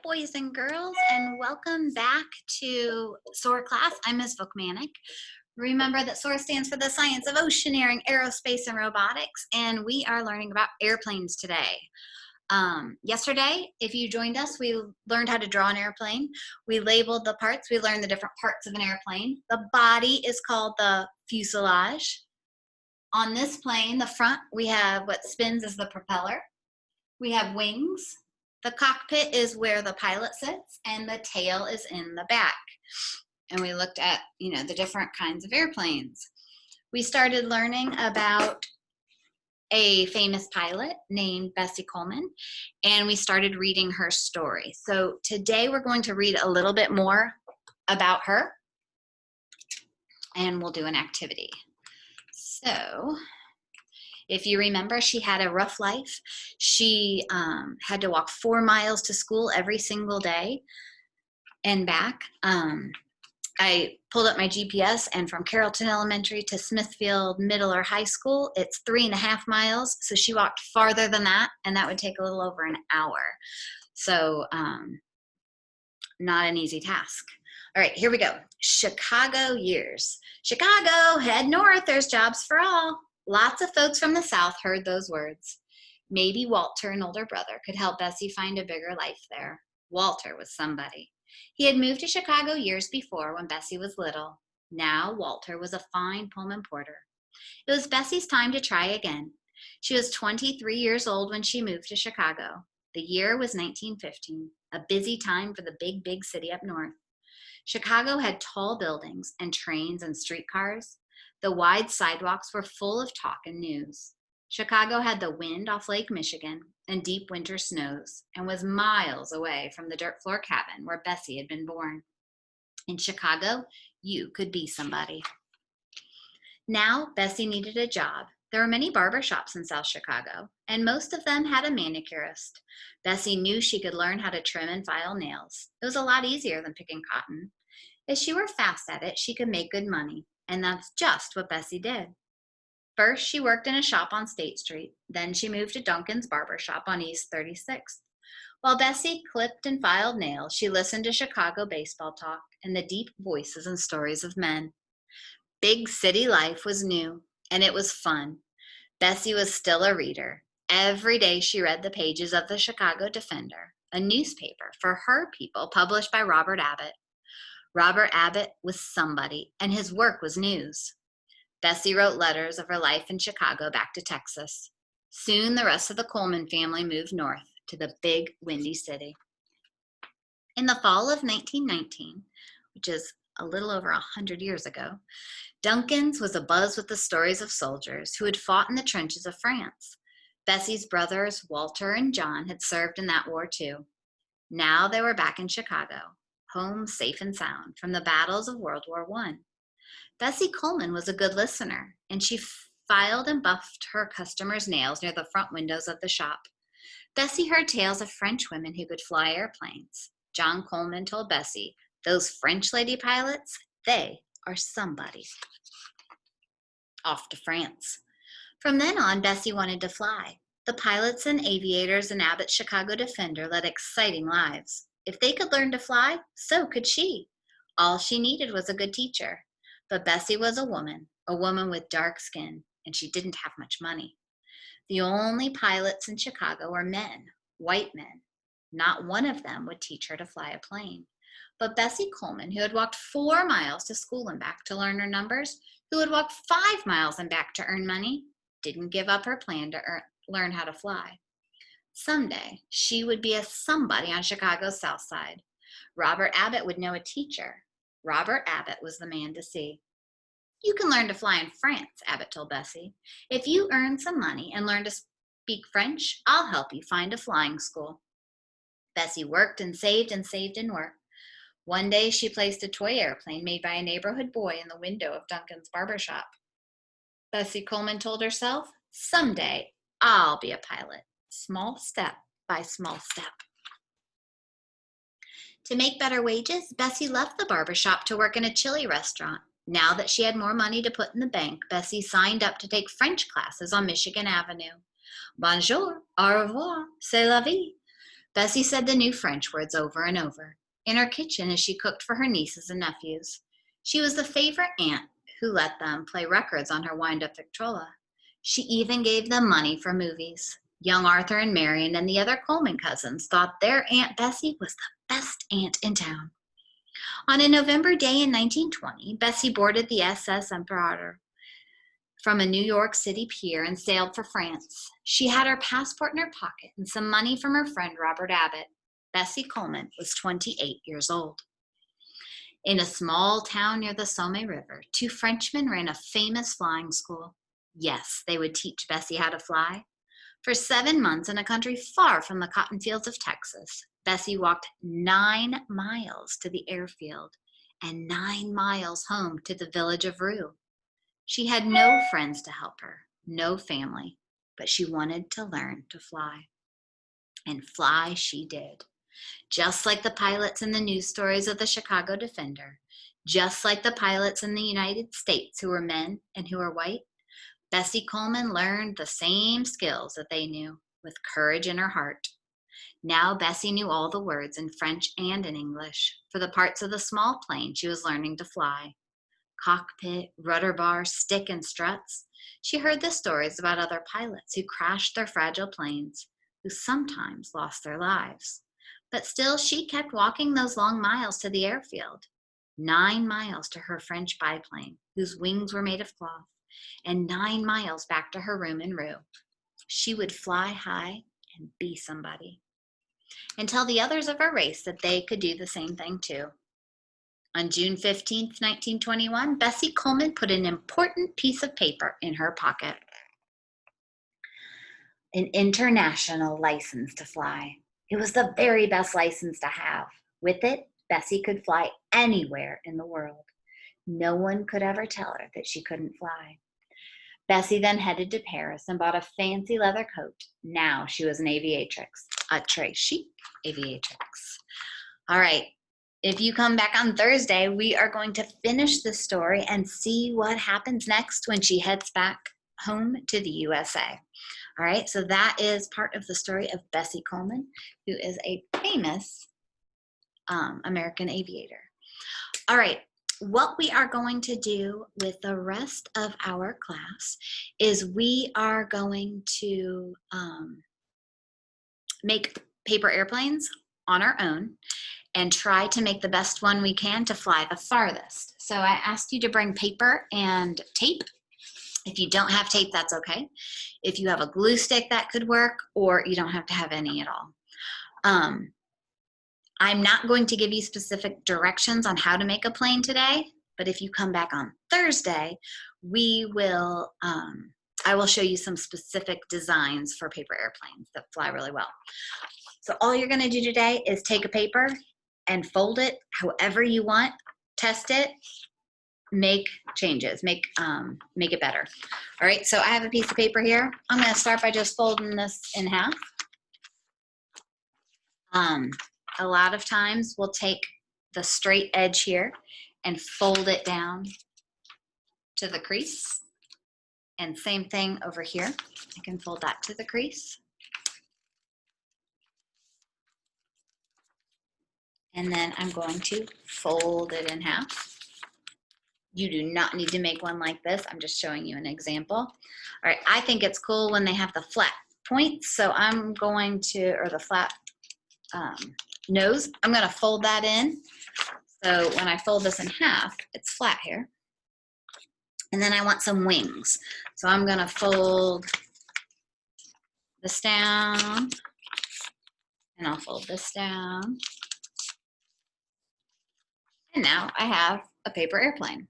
boys and girls, and welcome back to SOAR class. I'm Ms. Vukmanic. Remember that SOAR stands for the Science of Oceaneering, Aerospace, and Robotics, and we are learning about airplanes today. Yesterday, if you joined us, we learned how to draw an airplane. We labeled the parts. We learned the different parts of an airplane. The body is called the fuselage. On this plane, the front, we have what spins as the propeller. We have wings. The cockpit is where the pilot sits, and the tail is in the back. And we looked at, the different kinds of airplanes. We started learning about a famous pilot named Bessie Coleman, and we started reading her story. So today we're going to read a little bit more about her, and we'll do an activity. So if you remember, she had a rough life. She had to walk 4 miles to school every single day and back. I pulled up my GPS, and from Carrollton Elementary to Smithfield Middle or High School, it's 3.5 miles. So she walked farther than that, and that would take a little over an hour. So not an easy task. All right, here we go. Chicago years. Chicago, head north, there's jobs for all. Lots of folks from the South heard those words. Maybe Walter, an older brother, could help Bessie find a bigger life there. Walter was somebody. He had moved to Chicago years before when Bessie was little. Now Walter was a fine Pullman porter. It was Bessie's time to try again. She was 23 years old when she moved to Chicago. The year was 1915, a busy time for the big city up north. Chicago had tall buildings and trains and streetcars. The wide sidewalks were full of talk and news. Chicago had the wind off Lake Michigan and deep winter snows, and was miles away from the dirt floor cabin where Bessie had been born. In Chicago, you could be somebody. Now, Bessie needed a job. There were many barber shops in South Chicago, and most of them had a manicurist. Bessie knew she could learn how to trim and file nails. It was a lot easier than picking cotton. If she were fast at it, she could make good money. And that's just what Bessie did. First, she worked in a shop on State Street. Then she moved to Duncan's barber shop on East 36th. While Bessie clipped and filed nails, she listened to Chicago baseball talk and the deep voices and stories of men. Big city life was new, and it was fun. Bessie was still a reader. Every day she read the pages of the Chicago Defender, a newspaper for her people published by Robert Abbott. Robert Abbott was somebody, and his work was news. Bessie wrote letters of her life in Chicago back to Texas. Soon the rest of the Coleman family moved north to the big, windy city. In the fall of 1919, which is a little over 100 years ago, Duncan's was abuzz with the stories of soldiers who had fought in the trenches of France. Bessie's brothers, Walter and John, had served in that war too. Now they were back in Chicago, home safe and sound from the battles of World War I. Bessie Coleman was a good listener, and she filed and buffed her customers' nails near the front windows of the shop. Bessie heard tales of French women who could fly airplanes. John Coleman told Bessie, "Those French lady pilots, they are somebody." Off to France. From then on, Bessie wanted to fly. The pilots and aviators in Abbott's Chicago Defender led exciting lives. If they could learn to fly, so could she. All she needed was a good teacher. But Bessie was a woman with dark skin, and she didn't have much money. The only pilots in Chicago were men, white men. Not one of them would teach her to fly a plane. But Bessie Coleman, who had walked 4 miles to school and back to learn her numbers, who had walked 5 miles and back to earn money, didn't give up her plan to learn how to fly. Someday, she would be a somebody on Chicago's South Side. Robert Abbott would know a teacher. Robert Abbott was the man to see. "You can learn to fly in France," Abbott told Bessie. "If you earn some money and learn to speak French, I'll help you find a flying school." Bessie worked and saved and worked. One day, she placed a toy airplane made by a neighborhood boy in the window of Duncan's barber shop. Bessie Coleman told herself, "Someday, I'll be a pilot. Small step by small step." To make better wages, Bessie left the barbershop to work in a chili restaurant. Now that she had more money to put in the bank, Bessie signed up to take French classes on Michigan Avenue. Bonjour, au revoir, c'est la vie. Bessie said the new French words over and over in her kitchen as she cooked for her nieces and nephews. She was the favorite aunt who let them play records on her wind-up Victrola. She even gave them money for movies. Young Arthur and Marion and the other Coleman cousins thought their Aunt Bessie was the best aunt in town. On a November day in 1920, Bessie boarded the SS Emperor from a New York City pier and sailed for France. She had her passport in her pocket and some money from her friend Robert Abbott. Bessie Coleman was 28 years old. In a small town near the Somme River, two Frenchmen ran a famous flying school. Yes, they would teach Bessie how to fly. For 7 months in a country far from the cotton fields of Texas, Bessie walked 9 miles to the airfield and 9 miles home to the village of Rue. She had no friends to help her, no family, but she wanted to learn to fly. And fly she did. Just like the pilots in the news stories of the Chicago Defender, just like the pilots in the United States who were men and who were white, Bessie Coleman learned the same skills that they knew, with courage in her heart. Now Bessie knew all the words in French and in English for the parts of the small plane she was learning to fly. Cockpit, rudder bar, stick, and struts. She heard the stories about other pilots who crashed their fragile planes, who sometimes lost their lives. But still, she kept walking those long miles to the airfield. 9 miles to her French biplane, whose wings were made of cloth, and 9 miles back to her room in Rue. She would fly high and be somebody, and tell the others of her race that they could do the same thing too. On June 15th, 1921, Bessie Coleman put an important piece of paper in her pocket. An international license to fly. It was the very best license to have. With it, Bessie could fly anywhere in the world. No one could ever tell her that she couldn't fly. Bessie then headed to Paris and bought a fancy leather coat. Now she was an aviatrix, a très chic aviatrix. All right, if you come back on Thursday, we are going to finish this story and see what happens next when she heads back home to the USA. All right, so that is part of the story of Bessie Coleman, who is a famous American aviator. All right, what we are going to do with the rest of our class is we are going to make paper airplanes on our own and try to make the best one we can to fly the farthest. So I asked you to bring paper and tape. If you don't have tape, that's okay. If you have a glue stick, that could work, or you don't have to have any at all. I'm not going to give you specific directions on how to make a plane today, but if you come back on Thursday, I will show you some specific designs for paper airplanes that fly really well. So all you're gonna do today is take a paper and fold it however you want, test it, make changes, make it better. All right, so I have a piece of paper here. I'm gonna start by just folding this in half. A lot of times we'll take the straight edge here and fold it down to the crease. And same thing over here. I can fold that to the crease. And then I'm going to fold it in half. You do not need to make one like this. I'm just showing you an example. All right, I think it's cool when they have the flat points. So I'm going to, or the flat nose, I'm gonna fold that in. So when I fold this in half, it's flat here. And then I want some wings. So I'm gonna fold this down, and I'll fold this down. And now I have a paper airplane.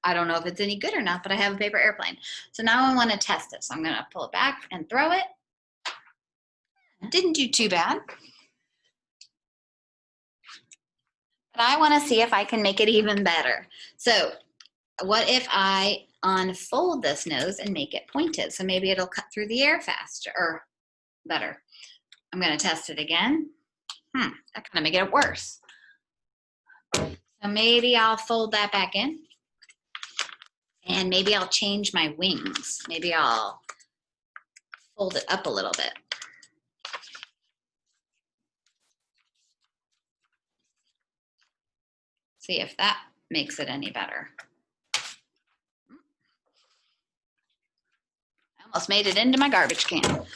I don't know if it's any good or not, but I have a paper airplane. So now I want to test it. So I'm going to pull it back and throw it. Didn't do too bad. But I want to see if I can make it even better. So what if I unfold this nose and make it pointed? So maybe it'll cut through the air faster or better. I'm going to test it again. That kind of make it worse. So maybe I'll fold that back in. And maybe I'll change my wings. Maybe I'll fold it up a little bit. See if that makes it any better. I almost made it into my garbage can. All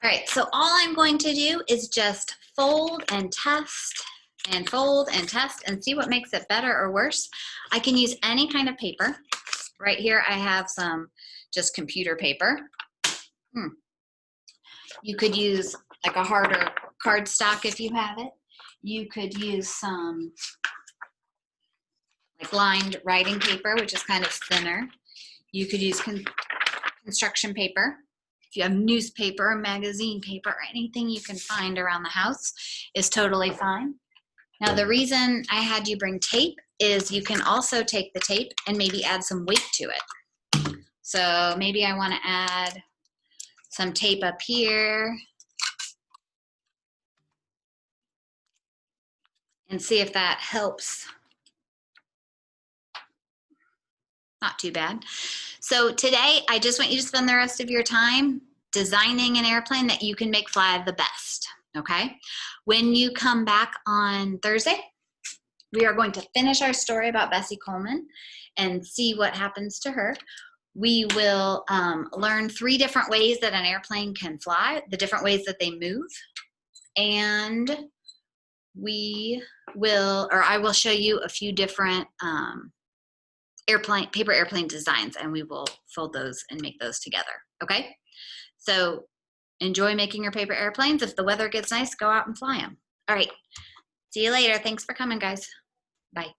right, so all I'm going to do is just fold and test and fold and test and see what makes it better or worse. I can use any kind of paper. Right here I have some just computer paper. You could use like a harder cardstock if you have it. You could use some like lined writing paper, which is kind of thinner. You could use construction paper. If you have newspaper, magazine paper, or anything you can find around the house is totally fine. Now the reason I had you bring tape is you can also take the tape and maybe add some weight to it. So maybe I want to add some tape up here and see if that helps. Not too bad. So today, I just want you to spend the rest of your time designing an airplane that you can make fly the best, okay? When you come back on Thursday, we are going to finish our story about Bessie Coleman and see what happens to her. We will learn 3 different ways that an airplane can fly, the different ways that they move, and I will show you a few different paper airplane designs, and we will fold those and make those together, okay? So enjoy making your paper airplanes. If the weather gets nice, go out and fly them. All right, see you later. Thanks for coming, guys. Bye.